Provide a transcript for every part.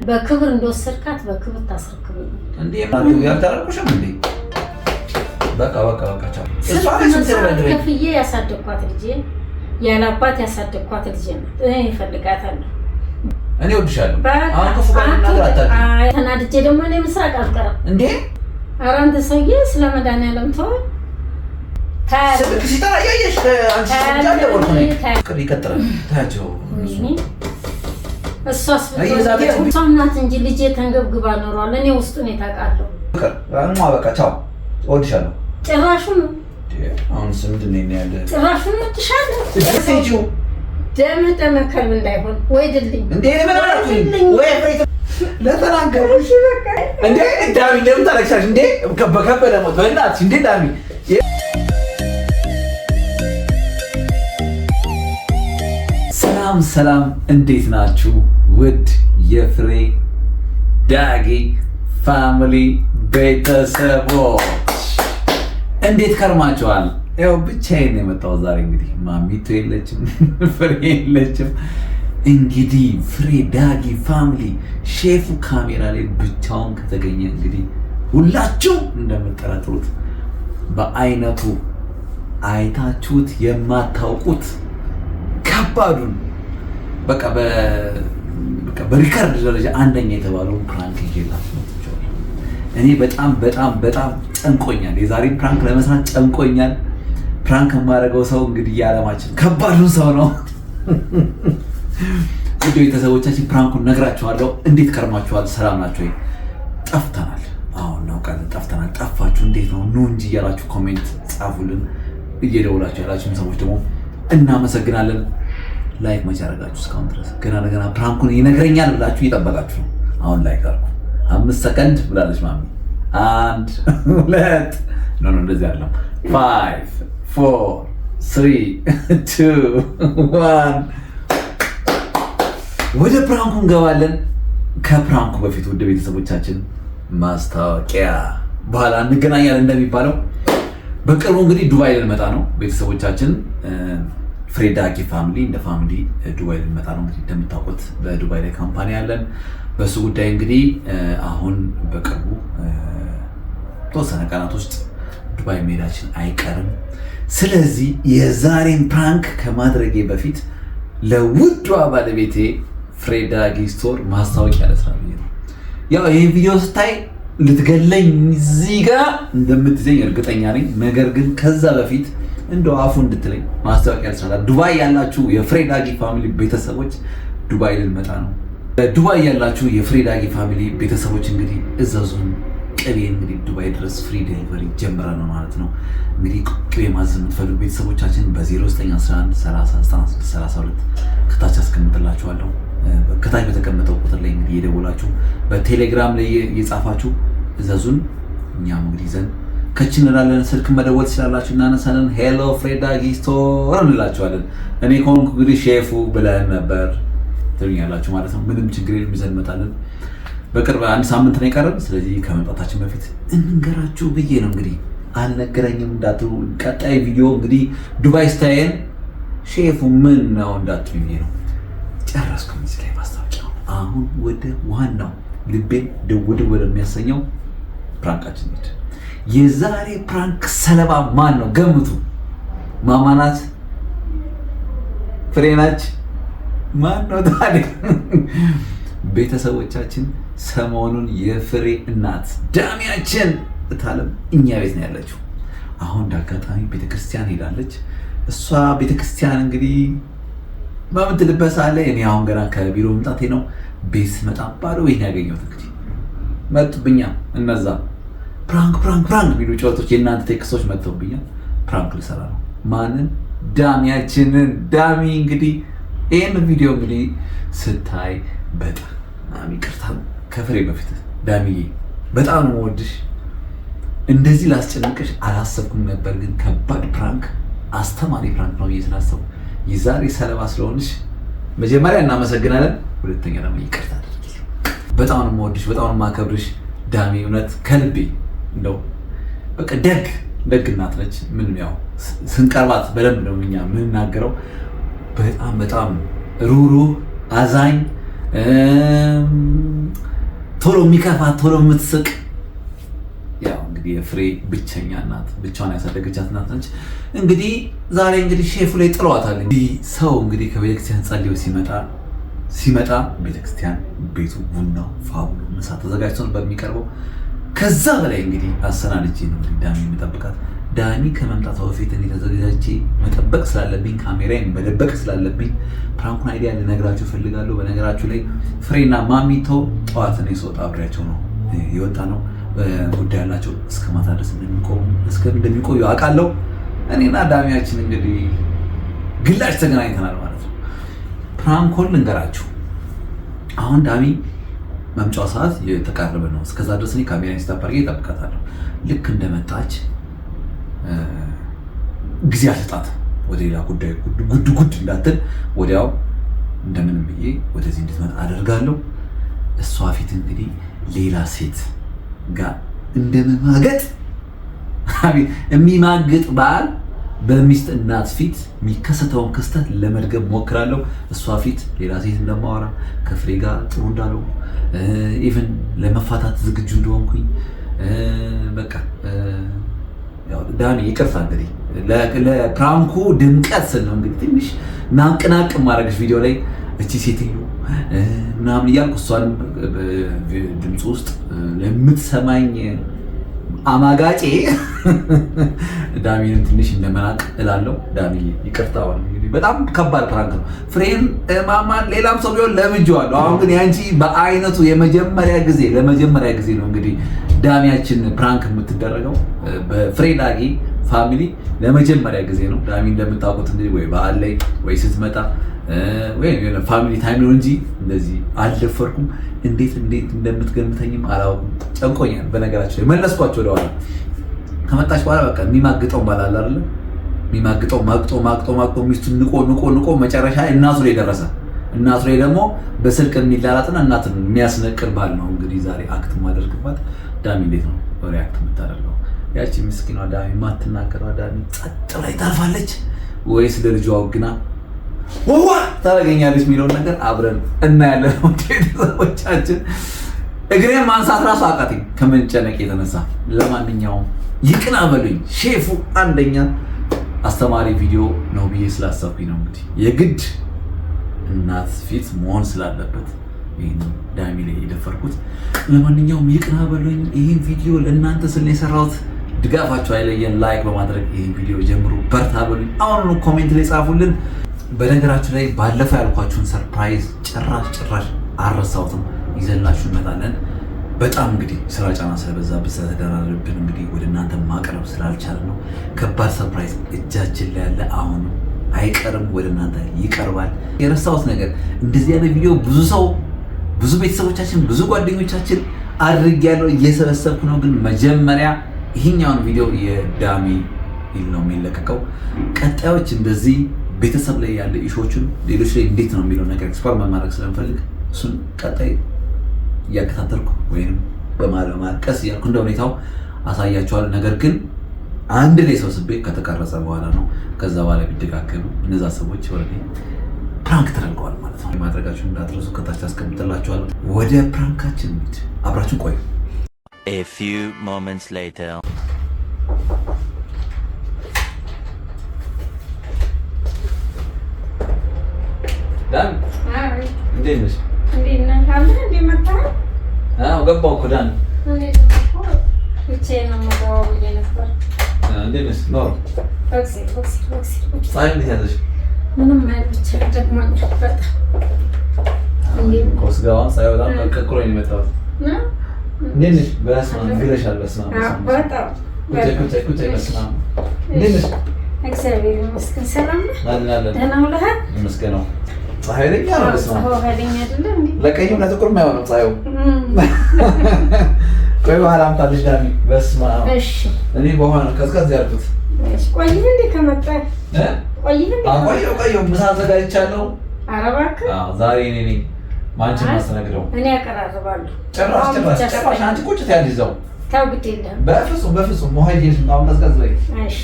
በክብር እንደወሰድካት በክብር ታስረክበኝ እንዴ? ማለት ያልታረቁሽም እንዴ? በቃ ቻው። እሷ ከፍዬ ያሳደግኳት ልጄ ያለ አባት ያሳደግኳት ልጄ ነው። እኔ እፈልጋታለሁ። እኔ ወድሻለሁ። አሁን ከፉ ጋር ነገር አታውቂ። ተናድጄ ደግሞ እኔ ምስራቅ አልቀረም እንዴ? ኧረ አንተ ሰውዬ ስለ መድኃኒዓለም ተው። ስልክ ሲጠራ እያየሽ አንቺ ስትጃለ ወርኩ ነኝ። ይቀጥላል። ታያቸው እሷስ እሷም ናት እንጂ ልጄ ተንገብግባ ኖሯል። እኔ ውስጡን ታውቃለሁ። በቃ ቻው። እወድሻለሁ። ጭራሹን አሁን ምንድን ነው ያለ? ጭራሹን እወድሻለሁ። ደም ከልብ እንዳይሆን ወይ ድልኝ እንዴ? ምን አደረኩኝ? ወይ ለተናገሩሽ እንዴ? ዳሚ ለምን ታለቅሻለሽ እንዴ? በከበደ ሞት በእናትሽ እንዴ ዳሚ። ሰላም እንዴት ናችሁ? ውድ የፍሬ ዳጊ ፋሚሊ ቤተሰቦች እንዴት ከርማችኋል? ያው ብቻዬን ነው የመጣሁት ዛሬ። እንግዲህ ማሚቶ የለችም፣ ፍሬ የለችም። እንግዲህ ፍሬ ዳጊ ፋሚሊ ሼፉ ካሜራ ላይ ብቻውን ከተገኘ እንግዲህ ሁላችሁ እንደምትጠረጥሩት በአይነቱ አይታችሁት የማታውቁት ከባዱን በቃ በሪከርድ ደረጃ አንደኛ የተባለውን ፕራንክ ይዤላችሁ መጥቻለሁ። እኔ በጣም ጨንቆኛል። የዛሬን ፕራንክ ለመስራት ጨንቆኛል። ፕራንክ የማደርገው ሰው እንግዲህ የዓለማችን ከባዱን ሰው ነው። ውድ ቤተሰቦቻችን ፕራንኩን ነግራችኋለሁ። እንዴት ከርማችኋል? ሰላም ናችሁ ወይ? ጠፍተናል። አዎ እናውቃለን፣ ጠፍተናል። ጠፋችሁ እንዴት ነው? ኑ እንጂ እያላችሁ ኮሜንት ጻፉልን። እየደውላችሁ ያላችሁም ሰዎች ደግሞ እናመሰግናለን። ላይክ መቼ አደረጋችሁ እስካሁን ድረስ? ገና ፕራንኩን ይነግረኛል ብላችሁ እየጠበቃችሁ ነው። አሁን ላይክ አድርጉ። 5 ሰከንድ ብላለች ማሚ። 1 2 ኖ እንደዚህ አይደለም። 5 4 3 2 1 ወደ ፕራንኩ እንገባለን። ከፕራንኩ በፊት ውድ ቤተሰቦቻችን ማስታወቂያ በኋላ እንገናኛለን እንደሚባለው በቅርቡ እንግዲህ ዱባይ ልንመጣ ነው። ቤተሰቦቻችን ፍሬ ዳጊ ፋሚሊ እንደ ፋሚሊ ዱባይ ልንመጣ ነው። እንግዲህ እንደምታውቁት በዱባይ ላይ ካምፓኒ ያለን፣ በሱ ጉዳይ እንግዲህ አሁን በቅርቡ ተወሰነ ቀናት ውስጥ ዱባይ መሄዳችን አይቀርም። ስለዚህ የዛሬን ፕራንክ ከማድረጌ በፊት ለውዷ ባለቤቴ ፍሬ ዳጊ ስቶር ማስታወቂያ ለስራ ብዬ ነው። ያው ይሄን ቪዲዮ ስታይ ልትገለኝ እዚህ ጋር እንደምትዘኝ እርግጠኛ ነኝ። ነገር ግን ከዛ በፊት እንደው አፉ እንድትለኝ ማስታወቂያ ልስራ። ዱባይ ያላችሁ የፍሬ ዳጊ ፋሚሊ ቤተሰቦች ዱባይ ልንመጣ ነው። ዱባይ ያላችሁ የፍሬ ዳጊ ፋሚሊ ቤተሰቦች እንግዲህ እዘዙን። ቅቤ እንግዲህ ዱባይ ድረስ ፍሪ ዴሊቨሪ ጀምረን ነው ማለት ነው። እንግዲህ ቅቤ ማዘዝ የምትፈልጉ ቤተሰቦቻችን በ0911 309632 ከታች አስቀምጥላችኋለሁ። ከታች በተቀመጠው ቁጥር ላይ እንግዲህ የደወላችሁ በቴሌግራም ላይ የጻፋችሁ እዘዙን። እኛም እንግዲህ ይዘን ከች እንላለን። ስልክ መደወል ትችላላችሁ፣ እናነሳለን። ሄሎ ፍሬ ዳጊ ስቶር እንላችኋለን። እኔ ከሆንኩ እንግዲህ ሼፉ ብለን ነበር ትሉኛላችሁ ማለት ነው። ምንም ችግር የለም፣ ይዘን እንመጣለን። በቅርብ 1 ሳምንት ነው የቀረን። ስለዚህ ከመምጣታችን በፊት እንንገራችሁ ብዬ ነው። እንግዲህ አልነገረኝም እንዳትሉ፣ ቀጣይ ቪዲዮ እንግዲህ ዱባይ ስታይን ሼፉ ምን ነው እንዳትሉ ብዬ ነው። ጨረስኩኝ እዚህ ላይ ማስታወቂያ። አሁን ወደ ዋናው ልቤን ድውድ ወደሚያሰኘው ፕራንካችን ሄድ። የዛሬ ፕራንክ ሰለባ ማን ነው ገምቱ? ማማናት? ፍሬናች? ማን ነው ታዲያ? ቤተሰቦቻችን ሰሞኑን የፍሬ እናት ዳሚያችን እታለም እኛ ቤት ነው ያለችው። አሁን እንዳጋጣሚ ቤተክርስቲያን ሄዳለች። እሷ ቤተክርስቲያን እንግዲህ በምን ትልበሳለች? እኔ አሁን ገና ከቢሮ መምጣቴ ነው። ቤት ስመጣ ባዶ ቤት ነው ያገኘሁት። እንግዲህ መጡብኛ እነዛ ፕራንክ የሚሉ ጨዋታዎች፣ የእናንተ ቴክስቶች መጥተውብኛል። ፕራንክ ልሰራ ነው። ማንን? ዳሚያችንን። ዳሚ እንግዲህ ይህን ቪዲዮ እንግዲህ ስታይ በጣም ይቅርታ ከፍሬ በፊት ዳሚዬ በጣም ነው የምወድሽ። እንደዚህ ላስጨንቅሽ አላሰብኩም ነበር፣ ግን ከባድ ፕራንክ፣ አስተማሪ ፕራንክ ነው ብዬ ስላሰብኩ የዛሬ ሰለባ ስለሆንሽ መጀመሪያ እናመሰግናለን። ሁለተኛ ደግሞ ይቅርታ አድርጊልኝ። በጣም ነው የምወድሽ፣ በጣም ነው የማከብርሽ ዳሚ። እውነት ከልቤ እንደው በቃ ደግ እናት ነች። ምን ያው ስንቀርባት በደንብ ነው እኛ የምንናገረው። በጣም ሩሩህ፣ አዛኝ ቶሎ የሚከፋት ቶሎ የምትስቅ ያው እንግዲህ የፍሬ ብቸኛ እናት ብቻዋን ያሳደገቻት እናት ነች። እንግዲህ ዛሬ እንግዲህ ሼፉ ላይ ጥለዋታል። እንግዲህ ሰው እንግዲህ ከቤተክርስቲያን ጸልዮ ሲመጣ ቤተክርስቲያን ቤቱ ቡናው ፋብሉ ምሳ ተዘጋጅቶ ነበር የሚቀርበው። ከዛ በላይ እንግዲህ አሰናድጄ ነው እንግዲህ ዳሚ የምጠብቃት። ዳሚ ከመምጣቷ በፊት እኔ ተዘጋጅቼ መጠበቅ ስላለብኝ ካሜራዬን መደበቅ ስላለብኝ ፕራንኩን አይዲያ ልነግራችሁ እፈልጋለሁ። በነገራችሁ ላይ ፍሬና ማሚቶ ጠዋት እኔ ስወጣ አብሬያቸው ነው የወጣ ነው። ጉዳይ ያላቸው እስከ ማታ ድረስ እንደሚቆዩ አውቃለሁ። እኔና ዳሚያችን እንግዲህ ግላጭ ተገናኝተናል ማለት ነው። ፕራንኩን ልንገራችሁ። አሁን ዳሚ መምጫው ሰዓት የተቃረበ ነው። እስከዛ ድረስ እኔ ካሜራዬን ስታፕ አድርጌ እጠብቃታለሁ። ልክ እንደመጣች ጊዜ አልሰጣትም። ወደ ሌላ ጉዳይ ጉድ እንዳትል ወዲያው እንደምንም ብዬ ወደዚህ እንድትመጣ አደርጋለሁ። እሷ ፊት እንግዲህ ሌላ ሴት ጋር እንደመማገጥ የሚማግጥ ባል በሚስት እናት ፊት የሚከሰተውን ክስተት ለመድገም ሞክራለሁ። እሷ ፊት ሌላ ሴት እንደማወራ ከፍሬ ጋር ጥሩ እንዳለው ኢቭን ለመፋታት ዝግጁ እንደሆንኩኝ በቃ ያው ዳሚ ይቅርታ እንግዲህ ለፕራንኩ ድምቀት ስል ነው እንግዲህ ትንሽ ናቅናቅ ማድረግሽ ቪዲዮ ላይ እቺ ሴትዮ ምናምን እያልኩ እሷንም ድምፅ ውስጥ ለምትሰማኝ አማጋጬ ዳሚን ትንሽ እንደመናቅ እላለሁ። ዳሚ ይቅርታ። እንግዲህ በጣም ከባድ ፕራንክ ነው። ፍሬም ማማን ሌላም ሰው ቢሆን ለምጄዋለሁ። አሁን ግን ያንቺ በአይነቱ ለመጀመሪያ ጊዜ ነው እንግዲህ ዳሚያችን ፕራንክ የምትደረገው በፍሬ ዳጊ ፋሚሊ ለመጀመሪያ ጊዜ ነው። ዳሚ እንደምታውቁት እንግዲህ ወይ በዓል ላይ ወይ ስትመጣ ወይ የሆነ ፋሚሊ ታይም ነው እንጂ እንደዚህ አልደፈርኩም። እንዴት እንደምትገምተኝም አላውቅም። ጨንቆኛል። በነገራችን ላይ መለስኳቸው ወደኋላ። ከመጣች በኋላ በቃ የሚማግጠው ባላል አይደለ? የሚማግጠው ማግጦ ሚስቱን ንቆ መጨረሻ እናቱ ላይ ደረሰ። እናቱ ላይ ደግሞ በስልክ የሚላላጥና እናትን የሚያስነቅል ባል ነው እንግዲህ ዛሬ አክት ማደርግባት። ዳሚ እንዴት ነው ሪአክት የምታደርገው? ያቺ ምስኪኗ ዳሚ ማትናገረው ዳሚ ጸጥ ላይ ታርፋለች ወይስ ለልጇ ወግና ወዋ ታረጋኛለች የሚለውን ነገር አብረን እናያለን። ቤተሰቦቻችን እግሬን ማንሳት ራሱ አቃተኝ ከመንጨነቅ የተነሳ። ለማንኛውም ይቅና በሉኝ። ሼፉ አንደኛ አስተማሪ ቪዲዮ ነው ብዬ ስላሰብኩኝ ነው እንግዲህ የግድ እናት ፊት መሆን ስላለበት ይህን ዳሚ ላይ የደፈርኩት። ለማንኛውም ይቅና በሉኝ። ይህን ቪዲዮ ለእናንተ ስል የሰራሁት ድጋፋቸው አይለየን። ላይክ በማድረግ ይህን ቪዲዮ ጀምሩ። በርታ በሉኝ። አሁኑ ኮሜንት ላይ ጻፉልን። በነገራችሁ ላይ ባለፈው ያልኳችሁን ሰርፕራይዝ ጭራሽ አልረሳሁትም። ይዘላችሁ እንመጣለን። በጣም እንግዲህ ስራ ጫና ስለበዛብን ስለተደራረብን እንግዲህ ወደ እናንተ ማቅረብ ስላልቻለ ነው። ከባድ ሰርፕራይዝ እጃችን ላይ ያለ አሁን አይቀርም፣ ወደ እናንተ ይቀርባል። የረሳሁት ነገር እንደዚህ አይነት ቪዲዮ ብዙ ቤተሰቦቻችን ብዙ ጓደኞቻችን አድርጌያለሁ፣ እየሰበሰብኩ ነው። ግን መጀመሪያ ይሄኛውን ቪዲዮ የዳሚ ነው የሚለቀቀው። ቀጣዮች እንደዚህ ቤተሰብ ላይ ያለ ኢሹዎችን ሌሎች ላይ እንዴት ነው የሚለው ነገር ኤክስፐሪመንት ማድረግ ስለምፈልግ እሱን ቀጣይ እያከታተልኩ ወይም በማልቀስ እያልኩ እንደ ሁኔታው አሳያቸዋለሁ። ነገር ግን አንድ ላይ ሰብስቤ ከተቀረጸ በኋላ ነው። ከዛ በኋላ ቢደጋገሙ እነዛ ሰዎች ወረዴ ፕራንክ ተደርገዋል ማለት ነው። ማድረጋችሁን እንዳትረሱ፣ ከታች አስቀምጥላችኋለሁ። ወደ ፕራንካችን እንሂድ፣ አብራችሁን ቆዩ። A few moments later. ዳን እንዴት ነሽ? እንዴት ነህ? አለህ እንዴ? መጣህ? አዎ ገባሁ እኮ ዳን። እኔ ደግሞ ብቻዬን ነው የምገባው ብዬሽ ነበር። እንዴት ነሽ? ኖር ኦክሲ ፀሐይ እንዴት ያዘሽ? ምንም አይነት ብቻ ደግሞኛል በጣም። ስጋዋን ፀሐይ በጣም ቀቅሎኝ ነው የመጣሁት። እንዴት ነሽ? በስመ አብ ግለሻል። በስመ አብ በጣም ቁጭ በስመ አብ። እንዴት ነሽ? እግዚአብሔር ይመስገን። ሰላም ነህ? ደህና ውለሃል? ይመስገነው። ፀሐይ ላይ ነው። በስመ አብ ኃይለኛ አይደለም እንዴ? ለቀይም ለጥቁርም አይሆንም ፀሐዩ። ቆይ በኋላ አምጣልሽ ዳኒ። በስመ አብ። እሺ እኔ በኋላ ቀዝቀዝ ያልኩት። እሺ ቆይህ እንዴ ከመጣህ? ቆይህ እንዴ? ቆየሁ። ምሳ አዘጋጅቻለሁ። ኧረ እባክህ። አዎ ዛሬ እኔ ነኝ ማንቺን ማስተናግደው። እኔ አቀራርባለሁ። ጭራሽ አንቺ ቁጭ ትያለሽ እዛው። ተው ግድ የለህም። በፍጹም ውሃ ይዤሽ ነው። አሁን ቀዝቀዝ በይ። እሺ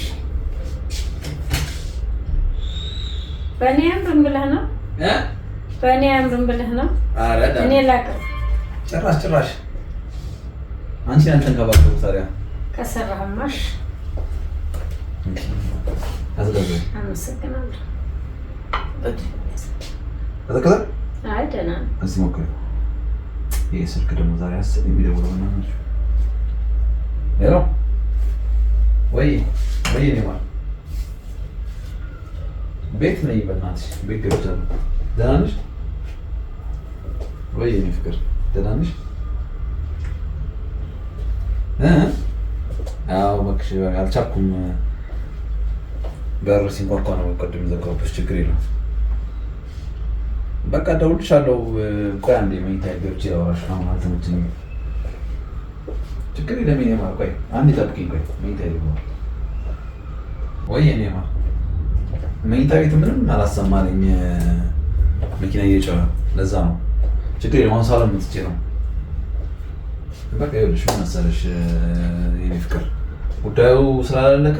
በእኔ አምርም ብለህ ነው? በእኔ አምርም ብለህ ነው? ኧረ እኔ ላቅርብ። ጭራሽ አንቺ አንተንከባከቡ ታዲያ ከሰራህማሽ አዝጋዘ አመሰግናለሁ። ተዘከረ አይ ደህና ነው። እስኪ ሞክሪ። ይሄ ስልክ ደግሞ ዛሬ አስብ የሚደውለው እና ነው። ሄሎ ወይ ነው ማለት ቤት ነኝ። በእናትሽ ቤት ገብቻለሁ። ደህና ነሽ ወይ የእኔ ፍቅር? ደህና ነሽ? አዎ እባክሽ አልቻልኩም። በር ሲንኳኳ ነው ቅድም ዘጋሁብሽ። ችግር የለውም በቃ እደውልልሻለሁ። ቆይ አንዴ መኝታ ገብቼ ላውራሽ። አሁን አልተመቸኝም። ችግር የለም የእኔ ማር። ቆይ አንዴ ጠብቂኝ። ቆይ መኝታ ይገባል ወይ የእኔ ማር? መኝታ ቤት ምንም አላሰማልኝ። መኪና እየጮኸ ለዛ ነው። ችግር የለም አሁን ሳሎን መጥቼ ነው። በቃ ይኸውልሽ ምን መሰለሽ የእኔ ፍቅር ጉዳዩ ስላላለቀ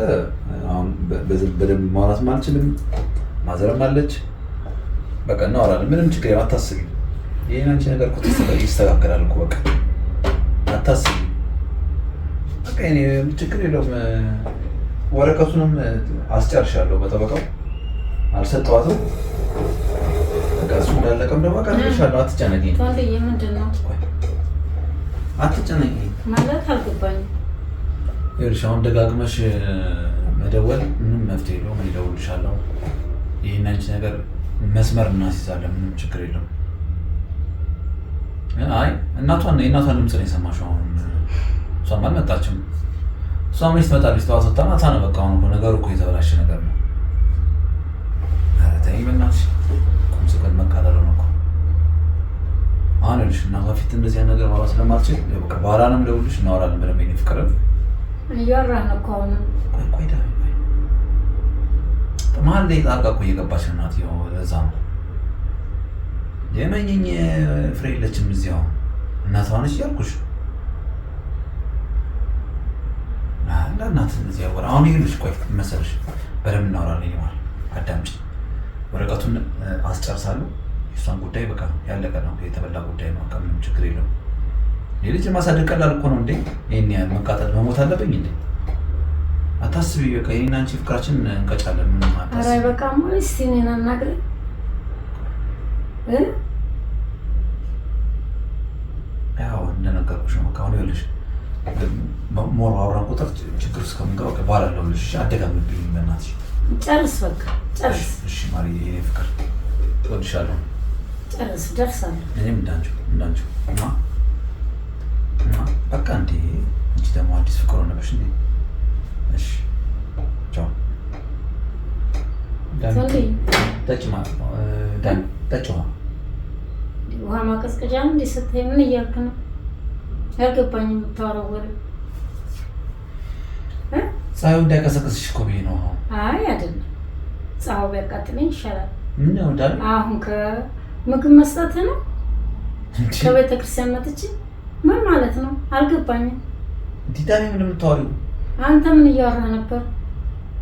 አሁን በደንብ ማውራትም አልችልም። ማዘርም አለች። በቃ እናወራለን። ምንም ችግር የለም አታስቢ። ይሄን አንቺ ነገር እኮ ይስተካከላል እኮ በቃ አታስቢ። በቃ እኔ ችግር የለውም። ወረቀቱንም አስጨርሻለሁ በጠበቃው አልሰጠዋትም። በቃ እሱ እንዳለቀም ደግሞ በቃ እልሻለሁ። አትጨነቂ። ታዲያ ምንድን ነው? አትጨነቂ ማለት አልገባኝም። ይኸውልሽ አሁን ደጋግመሽ መደወል ምንም መፍትሄ የለውም። እኔ እደውልልሻለሁ። ይሄን አንቺ ነገር መስመር እናስይዛለን። ምንም ችግር የለውም። አይ የእናቷን ድምፅ ነው የሰማሽው። አሁን እሷም አልመጣችም። እሷ መች ትመጣለች? ጠዋት ወጣ ማታ ነው። በቃ አሁን እኮ ነገሩ እኮ የተበላሸ ነገር ነው። ኧረ ተይ በእናትሽ ቁም ስቅል መቃጠል ነው እኮ። አሁን ይኸውልሽ እናቷ ፊት እንደዚህ አይነት ነገር ማውራት ስለማትችል በቃ በኋላ ነው የምደውልልሽ። እናወራለን በደንብ የእኔ ፍቅር። እያወራን እኮ አሁንም ቆይ መሀል ላይ ጣልቃ እኮ እየገባች ነው እናትዬው። ለዛ ነው የመኘኝ ፍሬ የለችም እዚያው እናቷ ነች እያልኩሽ። ለእናት እዚህ ያወራ አሁን ይኸውልሽ ቆይ መሰለሽ በደንብ እናወራለን። ይማል አዳምጪ። ወረቀቱን አስጨርሳለሁ። የእሷን ጉዳይ በቃ ያለቀ ነው። የተበላ ጉዳይ ነው። በቃ ምንም ችግር የለውም። የልጅ ማሳደግ ቀላል እኮ ነው እንዴ? ይሄን ያህል መቃጠል መሞት አለብኝ እንዴ? አታስቢ። በቃ ይሄን አንቺ ፍቅራችን እንቀጫለን። ምንም አታስቢ። ኧረ በቃ ማለት ሲኔና እናግረኝ ያው እንደነገርኩሽ ነው። በቃ አሁን ይኸውልሽ ሞር አውራን ቁጥር ችግር ውስጥ ከምንገባ በኋላ ለሁልሽ አደጋምብኝ በእናትሽ። ጨርስ በቃ ጨርስ። እሺ ማርዬ የእኔ ፍቅር እወድሻለሁ። ጨርስ ደርሳለሁ። እኔም እንዳንቺው በቃ እንዴ እንጂ ደግሞ አዲስ ፍቅር ሆነበሽ እንዴ? እሺ ቻው። ጠጪ ማለት ነው። ጠጪ ውሃ ማቀዝቀዣ እንዴ ስትይ ምን እያልክ ነው? ያልገባኝም የምታወራው ወሬ ፀሐዩ እንዳይቀሰቅስሽ እኮ ብዬሽ ነው። አይ አይደለም፣ ፀሐዩ ቢያቃጥለኝ ይሻላል። ምን ነው እንዳለ አሁን ከምግብ መስጠት ነው ከቤተ ክርስቲያን መጥቼ ምን ማለት ነው? አልገባኝም። ዲዳኔ ምን የምታወሪው? አንተ ምን እያወራህ ነበር?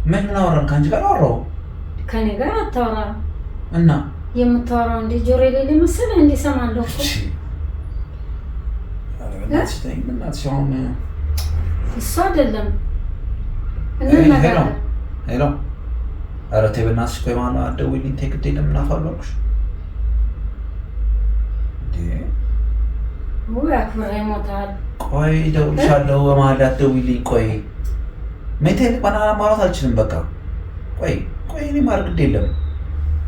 ምን አወራን? ከአንቺ ጋር አወራሁ። ከኔ ጋር አታወራም እና የምታወራው እንደ ጆሮ የሌለ መሰለህ? እንደ እሰማለሁ እኮ በእናትሽ አሁን እሱ አይደለም እንነጋገር። ሄሎ ኧረ ተይ በእናትሽ ቆይ ማነው አትደውይልኝ። ተይ ግድ የለም እናፋለሁ አልኩሽ እንዴ። ውይ አክብሬ ሞታል። ቆይ እደውልልሻለሁ። በመሀል አትደውይልኝ። ቆይ መተን ባና ማውራት አልችልም። በቃ ቆይ እኔ ማር ግድ የለም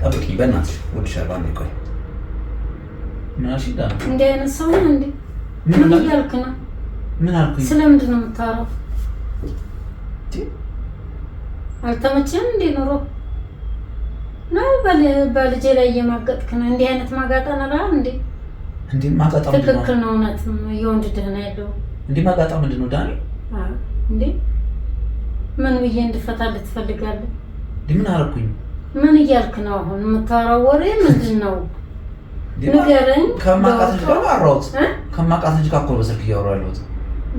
ጠብቂኝ በእናትሽ እወድሻለሁ። አንዴ ቆይ ምን አልሽ? እንደ አይነት ሰው ነህ እንዴ? ምን እያልክ ነው? ምን አልኩኝ? ስለምንድን ነው የምታወራው? አልተመቸህም እንዴ ኑሮ ነው? በልጄ ላይ እየማገጥክ ነው። እንዲህ አይነት ማጋጣ ነራ እንዴ? እንዴ ማጋጣ ምንድን ነው? ትክክል ነው። እውነት ነው። የወንድ ደህና ያለው እንዴ ማጋጣ ምንድን ነው ዳኒ? እንዴ ምን ብዬ እንድፈታልህ ትፈልጋለህ? ምን አልኩኝ? ምን እያልክ ነው አሁን? የምታወራው ወሬ ምንድን ነው? ንገረኝ። ከማውቃት ልጅ ጋር አወራሁት። ከማውቃት ልጅ ጋር እኮ በስልክ እያወራሁ ያለሁት።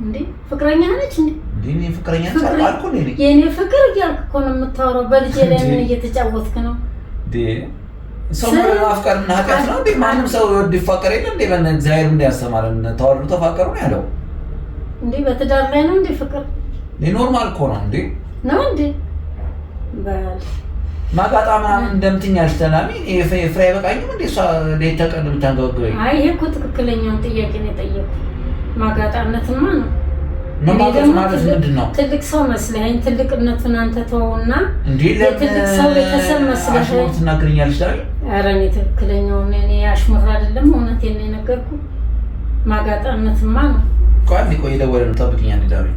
እንዴ ፍቅረኛ ነች እንዴ? እኔ ፍቅረኛ ነች አልኩ እንዴ? የኔ ፍቅር እያልክ እኮ ነው የምታወራው። በልጄ ላይ ምን እየተጫወትክ ነው? እንዴ ሰው ማፍቀርና ኃጢአት ነው እንዴ? ማንም ሰው ይወድ ይፋቀር የለ እንዴ? እግዚአብሔር እንደ ያስተማረን ተዋደዱ ተፋቀሩ ነው ያለው። እንዴ በትዳር ላይ ነው እንዴ ፍቅር? ኖርማል እኮ ነው እንዴ ነው እንዴ በል ማጋጣም እንደምትኛል ተናሚ ፍሬ በቃኝም እንዴ እሷ ለይታ ቀን የምታንገበግበኝ። አይ ይሄ እኮ ትክክለኛውን ጥያቄ ነው የጠየኩት። ማጋጣነትማ ነው። ማጋጣት ማለት ምንድነው? ትልቅ ሰው መስለኸኝ ትልቅነቱን አንተ ተወውና እንዴ ለትልቅ ሰው ቤተሰብ መስለኸኝ አሽሙር ትናገረኛለሽ አይደል? ኧረ እኔ ትክክለኛውን እኔ አሽሙር አይደለም እውነቴን ነው የነገርኩህ። ማጋጣነትማ ነው። ቆይ እየደወለ ነው ጠብቂኝ አንዴ ዳሪ።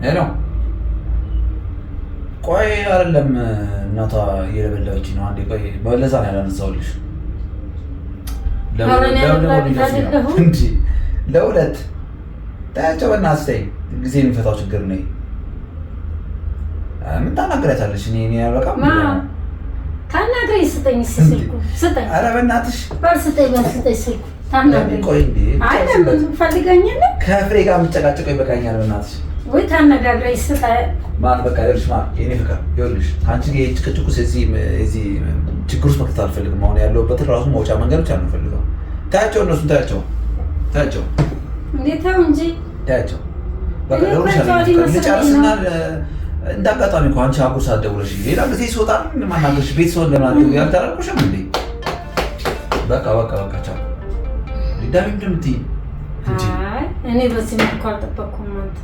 ሄሎ ቆይ አይደለም እናቷ እየለበለበች ነው። አንዴ ቆይ በለዛ ነው ያላነሳሁልሽ። ለሁለት ታያቸው በእናትሽ ተይ። ጊዜ የሚፈታው ችግር ነው። ምን ታናግሪያታለሽ? እኔ ያበቃም ታናግረኝ። ስጠኝ ስልኩ ስጠኝ። ኧረ በእናትሽ በስጠኝ ስልኩ ታናግረኝ። ቆይ እንዴ አይ ለምን ፈልገኛል? ከፍሬ ጋር የምትጨቃጨቀው ይበቃኛል። በእናትሽ ወይ ታነጋግረኝ ስጠኝ። ማለት በቃ ይኸውልሽ የእኔ ፍቅር ይኸውልሽ ከአንቺ ጋር ጭቅጭቁ እዚህ ችግር ውስጥ መክተት አልፈልግም። አሁን ያለሁበትን ራሱ መውጫ መንገድ ብቻ ነው የምፈልገው። ታያቸው እነሱን ታያቸው እንዴት ነው እንጂ ታያቸው በቃ ልጨርስና እንደ አጋጣሚ እኮ አንቺ አጉር ሳትደውለሽ ሌላ ጊዜ ሲወጣ ማናገርሽ ቤት ሰው ለማለት ያልተራልኩሽም እንዴ በቃ ቻው ሊዳሚ እንደምትይ አይ እኔ በዚህ መልኩ አልጠበቅኩም። አንተ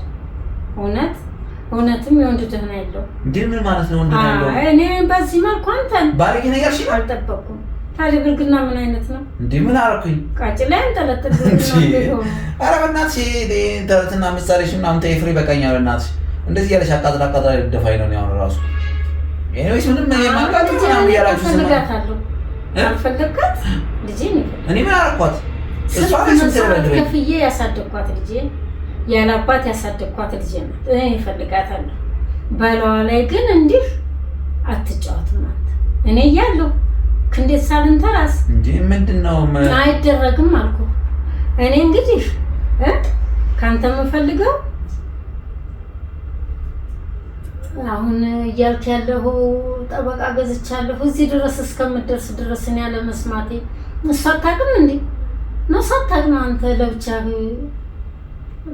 እውነትም የወንድ ደህና የለው እንዴ? ምን ማለት ነው? ወንድ ደህና የለው? እኔ በዚህ መልኩ አንተን ባለጌ ነገር እሺ አልጠበቅኩም። ታዲያ ብልግና ምን አይነት ነው እንዴ? ምን አደረኩኝ? ቃጭ ላይ አንጠለጥልኝ ነው። ኧረ በእናትሽ ተረትና ምሳሌሽ ምናምን ተይ ፍሬ በቃኛል። በእናትሽ እንደዚህ ያለሽ አቃጥላ ደፋኝ ነው ያው ራሱ ኤኒዌይስ ምንም ማንጋት ምናምን ያላችሁ ፈልጋታለሁ አልፈልጋት ልጄ ነው። እኔ ምን አደረኳት? እሷ ከፍዬ ያሳደግኳት ልጄ ያላባት ያሳደግኳት ልጄ ናት። እኔ እፈልጋታለሁ። ባለዋ ላይ ግን እንዲህ አትጫወትም አንተ። እኔ እያለሁ ክንዴት ሳልንተራስ እንዴ ምንድነው አይደረግም አልኩ። እኔ እንግዲህ ካንተ የምፈልገው አሁን እያልክ ያለሁ ጠበቃ ገዝቻለሁ እዚህ ድረስ እስከምደርስ ድረስ እኔ ያለ መስማቴ እሷ አታውቅም እንዴ ነው? ሳታውቅም አንተ ለብቻ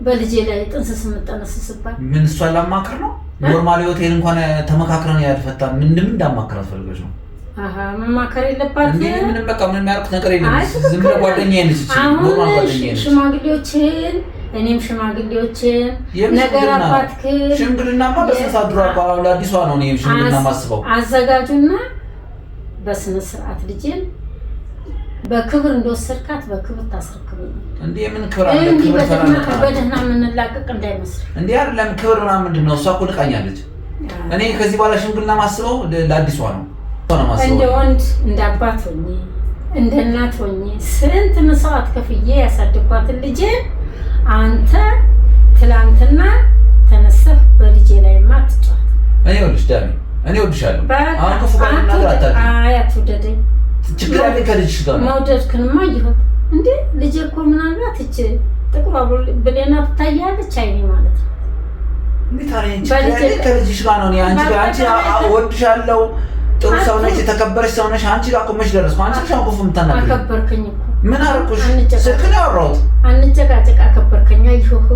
በልጄ ላይ ጥንስስ የምጠነስስባት ምን? እሷ ላማክር ነው? ኖርማል ሆቴል እንኳን ተመካክረን ያልፈታ ምንም እንዳማክራት ፈልገሽ ነው? መማከር የለባትም እንዴ? ምንም በቃ ምንም ያልኩት ነገር የለም። ዝም ብለህ ጓደኛዬ ነች እቺ ኖርማል ጓደኛዬ ነች። ሽማግሌዎችን እኔም ሽማግሌዎችን ነገር አባትክ ሽምግልናማ በስነ ስርዓት ድሮ አቋራው ለአዲሷ ነው። እኔ ሽምግልና ማስበው አዘጋጁና በስነ ስርዓት ልጄን በክብር እንደወሰድካት በክብር ታስረክበኝ እንዴ? ምን ክብር አለ? ክብር ተራነቀ በደህና የምንላቀቅ እንዳይመስል እንዴ? አይደለም ክብር ምናምን ምንድን ነው? እሷ እኮ ንቃኛለች። እኔ ከዚህ በኋላ ሽምግልና ማስበው ለአዲሷ ነው። እንደ ወንድ እንደ አባት ሆኜ እንደ እናት ሆኜ ስንት መስዋዕት ከፍዬ ያሳደግኳትን ልጄን አንተ ትላንትና ተነስተህ በልጄ ላይ ማትጫወት። እኔ ወልሽ ዳሚ እኔ ወድሻለሁ። አሁን ከፉ ጋር ነገር አታውቂ። አይ አትውደደኝ። ችግር አለ ከልጅሽ ጋር መውደድክንማ ይሁን እንዴ ልጄ እኮ ምናልባት እቺ ጥቁር ብሌና ትታያለች አይኔ ማለት ነው። እንዴ ታዲያ ችግር አለ ከልጅሽ ጋር ነው። አንቺ ወድሻለሁ ጥሩ ሰው ነሽ፣ የተከበረሽ ሰው ነሽ። አንቺ ጋር ቆመሽ ደረስኩ። አንቺ ሻው ቆፍ ምታናገር አከበርከኝ እኮ ምን አደረኩሽ? ስልክ ነው ያወራሁት። አንጨቃጨቅ አከበርከኝ። አይሾህ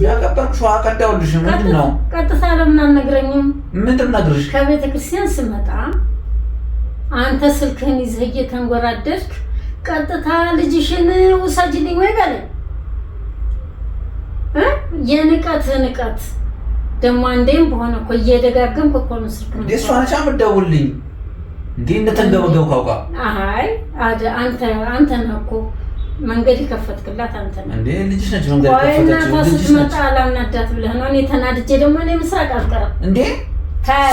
ያከበርኩሽ አቀዳውልሽ። ምንድን ነው ቀጥታ ለምን አልነግረኝም? ምንድን ነግርሽ? ከቤተ ክርስቲያን ስመጣ አንተ ስልክህን ይዘህ እየተንጎራደድክ ቀጥታ ልጅሽን ውሰጂልኝ ወይ በለኝ። የንቀት ደግሞ አንዴም በሆነ እኮ እየደጋገምክ እኮ ነው ስልክ ነው። እሷ ነች የምትደውልልኝ እንዴ? እንደተንገበገብኩ አውቃ። አይ አንተ ነህ እኮ መንገድ የከፈትክላት አንተ ነህ እንዴ? ልጅሽ ነች መንገድ የከፈተችው። ልጅሽ ስትመጣ አላናዳት ብለህ ነው። እኔ ተናድጄ ደግሞ እኔ ምስራቅ አልቀረም እንዴ?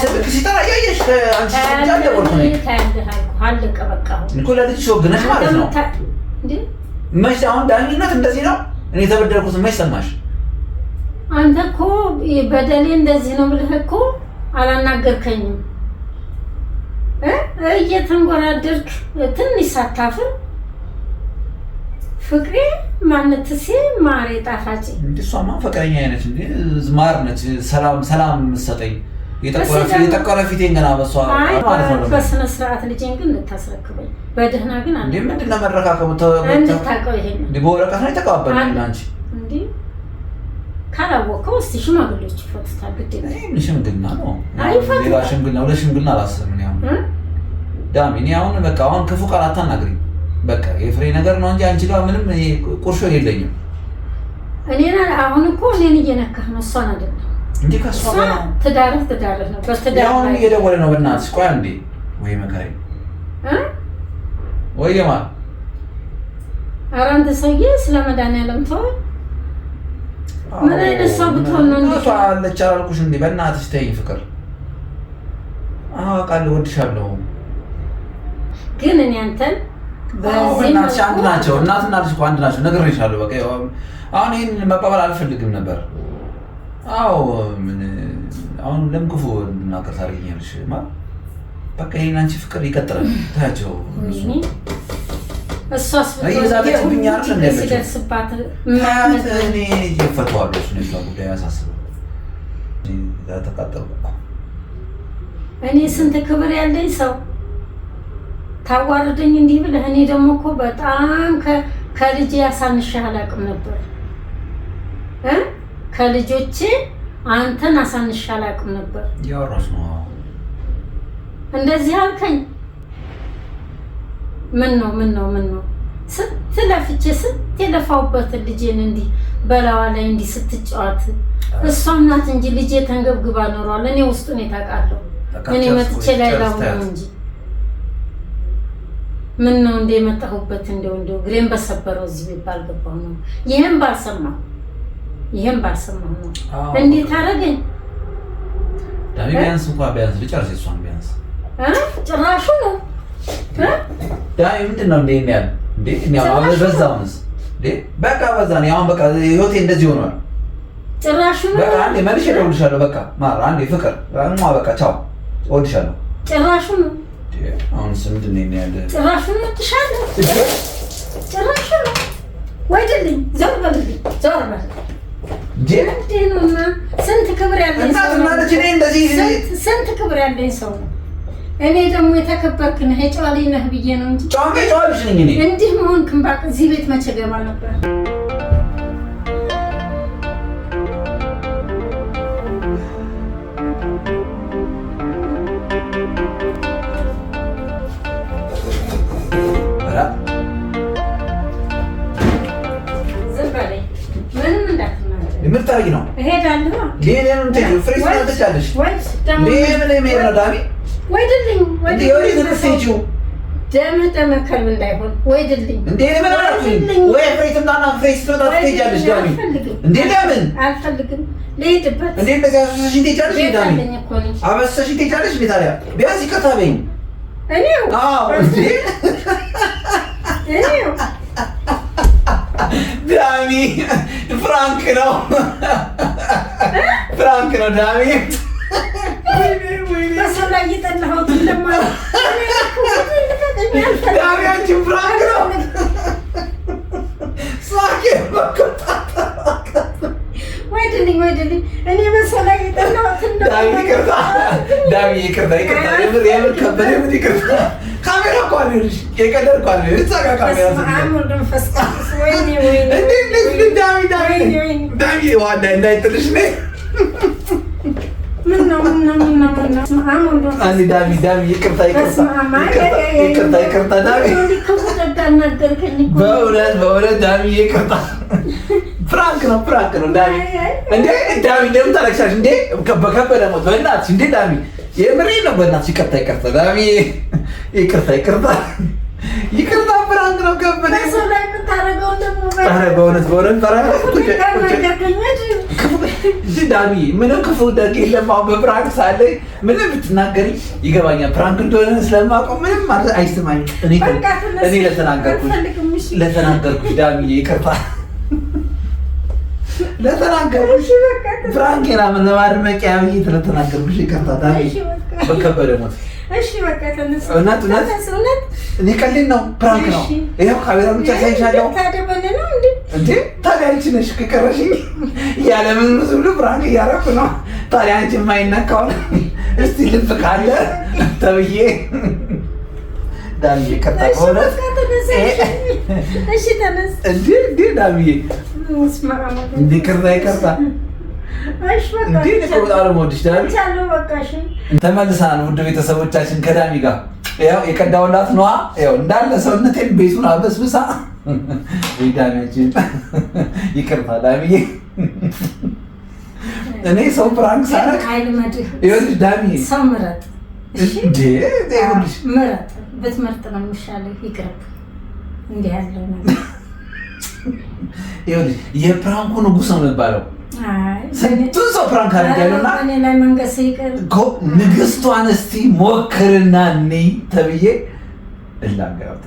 ስልክ ሲጠራ እያየሽ አንቺ ደወልኩ ነኝ። ታያለህ አልኩህ። አለቀ በቃ። አሁን እኮ ለልጅሽ ወግነሽ ማለት ነው እንዴ? መች አሁን ዳኝነት እንደዚህ ነው? እኔ የተበደልኩት መች ሰማሽ? አንተ እኮ በደሌ እንደዚህ ነው ብለህ እኮ አላናገርከኝም። እየተንጎራደርክ ትንሽ ሳታፍር ፍቅሬ ማንትሴ ማሬ ጣፋጭ እንዴ? እሷማ ፍቅረኛ አይነች እንዴ? ማር ነች። ሰላም የምትሰጠኝ የጠቆረ ፊቴን ገና በሷ ማለት ነው። በስነ ስርዓት ልጄን ግን ልታስረክበኝ በደህና ግን እንዴ ምንድን ነው መረካከቡ? እንድታውቀው ይሄን እንዴ በወረቀት ነው የተቀባበልን አንቺ እንዴ ካላወቀው እስቲ ሽማግሌዎች ይፈቱታል። ግድ ነው ይሄ ሽምግልና ነው። ሌላ ሽምግልና ወደ ሽምግልና አላስብም ነው ዳሚ። እኔ አሁን በቃ አሁን ክፉ ቃል አታናግሪኝ። በቃ የፍሬ ነገር ነው እንጂ አንቺ ጋር ምንም ቁርሾ የለኝም። እኔና አሁን እኮ እኔን እየነካህ ነው እሷን አይደለም እንዴ ከሷ ጋር ትዳርህ ነው። በትዳር አሁን እየደወለ ነው። በእናትሽ ቆይ አንዴ ወይ መከረኝ ወይ የማን ኧረ አንተ ሰውዬ ስለ መድኃኒዓለም ተወው። ምን አይነት ሰው ብትሆን ነው እንዴ? አለች አላልኩሽ እንዴ? በእናትሽ ተይኝ ፍቅር። አውቃለሁ እወድሻለሁ፣ ግን እኔ አንተን በእናትሽ አንድ ናቸው። እናትና ልጅ እኮ አንድ ናቸው። ነግሬሻለሁ። በቃ አሁን ይሄን መባባል አልፈልግም ነበር። አዎ ምን አሁን ለምን ክፉ እንድናገር ታደርጊኛለሽ? ማለት በቃ ይሄን አንቺ ፍቅር ይቀጥላል። ታያቸው እሷስ እየዛተችብኝ አይደል እንደለች ሲደርስባት እኔ እየፈተዋለሁ። እሱ ነው ጉዳይ ያሳስበው። ተቃጠሉ። እኔ ስንት ክብር ያለኝ ሰው ታዋርደኝ እንዲህ ብለህ። እኔ ደግሞ እኮ በጣም ከልጄ ያሳንሽህ አላውቅም ነበር ከልጆቼ አንተን አሳንሽህ አላውቅም ነበር። ያወራሽ ነው እንደዚህ አልከኝ። ምን ነው ስትለፍቼ ስትለፋውበት ልጄን እንዲህ በላዋ ላይ እንዲህ ስትጫወት እሷም ናት እንጂ ልጄ ተንገብግባ ኖሯል። እኔ ውስጡን ታውቃለሁ። እኔ መጥቼ ላይ ላው ነው እንጂ ምን ነው እንደ መጣሁበት እንደው ግሬን በሰበረው እዚህ ቢባል ገባው ነው። ይሄን ባልሰማው ነው እንዴት አደረገኝ? ዳኒ ቢያንስ እንኳን ቢያንስ ልጨርስ እሷን ቢያንስ ጭራሹ ነው ዳኒ ምንድን ነው እንዴ ያለ እንዴ እኔ አሁን በዛውንስ እንዴ በቃ በዛን ያው በቃ ህይወቴ እንደዚህ ሆኗል። ጭራሹ ነው በቃ አንዴ መልሼ እደውልልሻለሁ። በቃ ማር አንዴ ፍቅር በቃ ቻው እወድሻለሁ። ጭራሹ ነው አሁን ምንድን ነው ያለ ጭራሹ ነው ትሻለህ ጭራሹ ነው ወይድልኝ ዘው በልልኝ ዘው በል እንዴ ስንት ክብር ያለኝ ሰው ማለት እኔ እንደዚህ ስንት ክብር ያለኝ ሰው ነው። እኔ ደግሞ የተከበርክ ነህ የጨዋሊ ነህ ብዬ ነው እንጂ ጨዋልሽ ነኝ እኔ እንዲህ መሆን ክንባቅ እዚህ ቤት መቼ ገባ ነበር? ምን ታርጊ ነው? እሄዳለሁ። ለምን እንትን ፍሬስ ነው ተቻለሽ? ወይስ ለምን ነው ዳኒ? ወይድልኝ ወይድልኝ ደም ከልብ እንዳይሆን ወይድልኝ እንዴ ለምን አላልኩኝ? ወይ ፍሬስና ፍሬስ ትወጣለሽ ዳኒ? እንዴ ለምን አልፈልግም ልሄድበት እንዴ እንደዚህ አበሰሽ ትሄጃለሽ ዳኒ? አበሰሽ ትሄጃለሽ እንዴ ታዲያ? ቢያንስ ይቅርታ በይኝ። እኔው አዎ እንዴ ዳኒ ፍራንክ ነው ዳኒ። በሰው ላይ እየጠላሁት እንደማለት ዳኒ አንቺ ፍራንክ ነው ሳቄ ወይድልኝ እኔ በሰው ላይ እየጠላሁት ዳኒ ይቅርታ የምር ከበደ ምን ይቅርታ ካሜራ እኮ አለሽ የቀደር እኮ አለሽ እዛጋ ካሜራ ዳኒ ዋዳ እንዳይጥልሽ ነይ ዳኒ ይቅርታ ዳኒ በእውነት ዳኒ ይቅርታ። ፍራንክ ነው ዳኒ። እንዴ ዳኒ ለምን ታለቅሻለሽ እንዴ? በከበደ ሞት በእናትሽ እንዴ ዳኒ የምሬን ነው በእናትሽ ይቅርታ ዳኒ ይቅርታ ፍራንክ ነው ከበደ ሰው ላይ የምታደርገው ደግሞ በእውነት ዳኒ ምንም ክፉ ደግ የለም። አሁን በፍራንክ ሳለ ምንም ብትናገሪ ይገባኛል። ፍራንክ እንደሆነ ስለማውቀው ምንም አይሰማኝም። እኔ ለተናገርኩሽ ዳኒ ይቅርታ ለተናገርኩሽ ፍራንክ የራምን ለማድመቂያ ብዬ ለተናገርኩሽ ይቅርታ ዳኒ በከበደ ሞት። እሺ በቃ ተነስ። እውነት እኔ ቀልድ ነው ፕራንክ ነው። ይሄው ካሜራ ብቻ ሳይሻለው እንዴ ታዲያ አንቺ ነሽ ከቀረሽኝ ያለ ምን ብዙ ፕራንክ እያደረኩ ነው። ታዲያ አንቺ የማይነካው እስቲ ልብ ካለ ተብዬ ዳምዬ ይቅርታ ሆነ። እሺ ተነስ እንዴ ዳምዬ እንዴ ይቅርታ እንዴ በጣም ወድሽ ዳሚ ተመልሰናል። ውድ ቤተሰቦቻችን ከዳሚ ጋር ያው የቀዳውላት ነዋ። ያው እንዳለ ሰውነቴን ቤቱን አበስብሳ ዳሚያችን ይቅርታ ዳሚዬ። እኔ ሰው ፕራንክ ሳረግ ይኸውልሽ ዳሚ ሰው ምረጥ እንዴ ይኸውልሽ ምረጥ ብትመርጥ ነው የሚሻለው። ይቅርብ እንዲህ ያለው ነገር ይኸውልሽ የፕራንኩ ንጉስ ነው የሚባለው። ስንቱን ሰው ፕራንክ አድርጊያለሁና እኔ ላይ መንገስ ይቅር እኮ ንግስቷን እስቲ ሞክርና እኔ ተብዬ እላገራት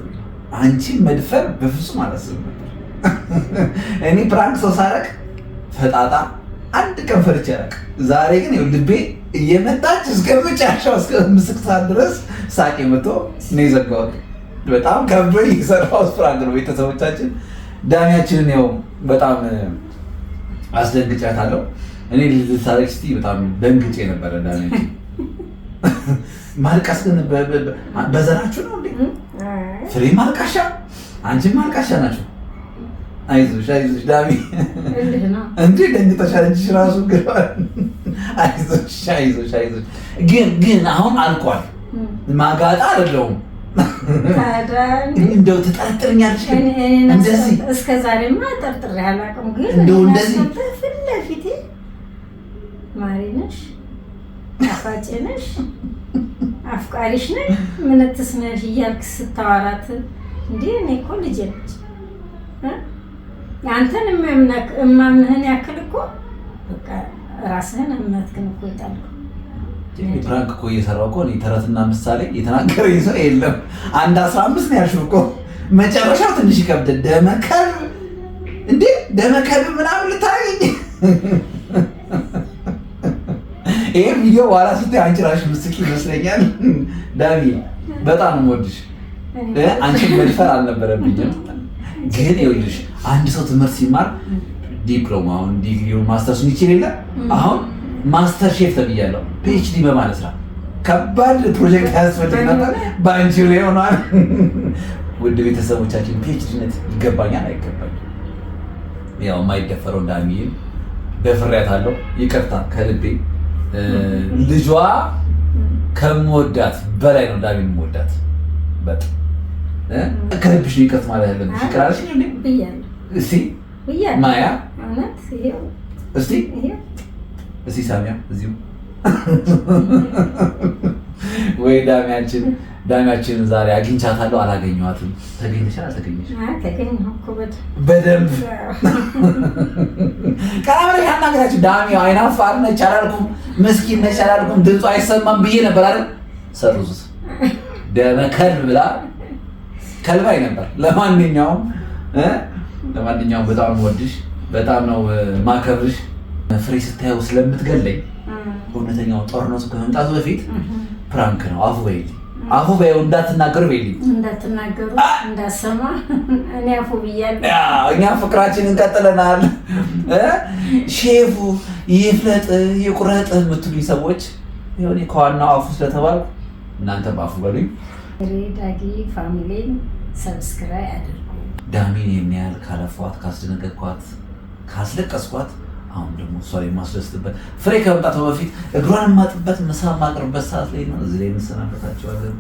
አንቺን መድፈር በፍጹም አላስብም ነበር። እኔ ፕራንክ ሰው ሳረግ ፈጣጣ አንድ ቀን ፈርቼ አላውቅም። ዛሬ ግን ይኸው ልቤ እየመጣች እስከ መጨረሻው እስከ ምስክ ሰዓት ድረስ ሳቄ መቶ ነው የዘጋሁት። በጣም ከብዶኝ የሰራሁት ፕራንክ ነው። ቤተሰቦቻችን ዳሚያችንን ያው በጣም አስደንግጫታለሁ። እኔ ልታረግ ስትይ በጣም ደንግጬ ነበረ። ዳሚያችን ማልቀስ ግን በዘራችሁ ነው እንዴ? ፍሬ ማልቃሻ አንቺም ማልቃሻ ናቸው። አይዞሽ ዳሚ እንዴ ደንግጠሻል እንጂ ራሱ ግን አይዞሽ ግን አሁን አልቋል። ማጋጣ አይደለሁም። እንደው ትጠርጥርኛለሽ እንደዚህ እስከ ዛሬማ ጠርጥሬ አላውቅም። ግን እንደው እንደዚህ ፊት ለፊቴ ማሪ ነሽ፣ አፋጭ ነሽ፣ አፍቃሪሽ ነሽ፣ ምንትስ ነሽ እያልክ ስታወራት እንዴ እኔ እኮ ልጄ ነች አንተን እማምንህን ያክል እኮ በቃ ራስህን እምነትህን እኮ ይጣልኩ። ፕራንክ እኮ እየሰራሁ እኮ እኔ ተረትና ምሳሌ የተናገረኝ ሰው የለም። 1:15 ነው ያልሽው እኮ መጨረሻው ትንሽ ይከብድ። ደመከልብ ምናምን ልታረገኝ ይሄ ቪዲዮ በኋላ ስታይ አንቺ ራስሽ ምስኪ ይመስለኛል። ዳሚ በጣም ነው የምወድሽ። አንቺን መድፈር አልነበረብኝም። ግን ይኸውልሽ አንድ ሰው ትምህርት ሲማር ዲፕሎማውን ዲግሪውን ማስተርሱን ይችል የለ አሁን ማስተር ሼፍ ተብያለሁ። ፒኤችዲ በማለት ነው። ከባድ ፕሮጀክት ያስፈልግ ነበር። በአንቺ ላይ ሆኗል። ውድ ቤተሰቦቻችን ፒኤችዲነት ይገባኛል አይገባኝም? ያው የማይደፈረው ዳሚዬን ደፍሬያታለሁ። ይቅርታ ከልቤ። ልጇ ከምወዳት በላይ ነው ዳሚን የምወዳት በጣም ከልብሽ ነው ይቅርታ ማለት ያለብሽ። ይቅር አልሽኝ እንዴ? ብያለሁ። እስቲ ማያ እውነት ይሄው እስቲ ሳሚያ እዚሁ ወይ ዳሚያችን ዛሬ አግኝቻታለሁ። አላገኘኋትም። ተገኘሽ አልተገኘሽም? ተገኘሁ እኮ በደንብ ካሜራ ያናገራችሁ ዳሚ አይናፋር ነች አላልኩም? ምስኪን ነች አላልኩም? ድምፁ አይሰማም ብዬ ነበር አይደል? ሰሩት ደመከልብ ብላ ከልባይ ነበር። ለማንኛውም በጣም ነው ወድሽ፣ በጣም ነው ማከብርሽ። ፍሬ ስታየው ስለምትገለኝ እውነተኛው ጦርነቱ ከመምጣቱ በፊት ፕራንክ ነው። አፉ በይው እንዳትናገሩ በይልኝ። እንዳትናገሩ እንዳሰማ እኔ አፉ ብያለሁ። እኛ ፍቅራችንን ቀጥለናል። ሼፉ ይፍለጥ ይቁረጥ የምትሉኝ ሰዎች ይሁን ከዋናው አፉ ስለተባልኩ እናንተም አፉ በሉኝ። ዳጊ ፋሚሊን ሰብስክራይብ አድርጉ። ዳሚን የሚያህል ካለፏት ካስደነገጥኳት ካስለቀስኳት አሁን ደግሞ እሷ ላይ የማስደስትበት ፍሬ ከመምጣቷ በፊት እግሯን የማጥበት ምሳ የማቅርበት ሰዓት ላይ ነው። እዚህ ላይ እንሰናበታቸዋለን።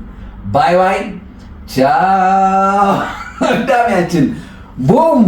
ባይ ቻው። ዳሚያችን ቡም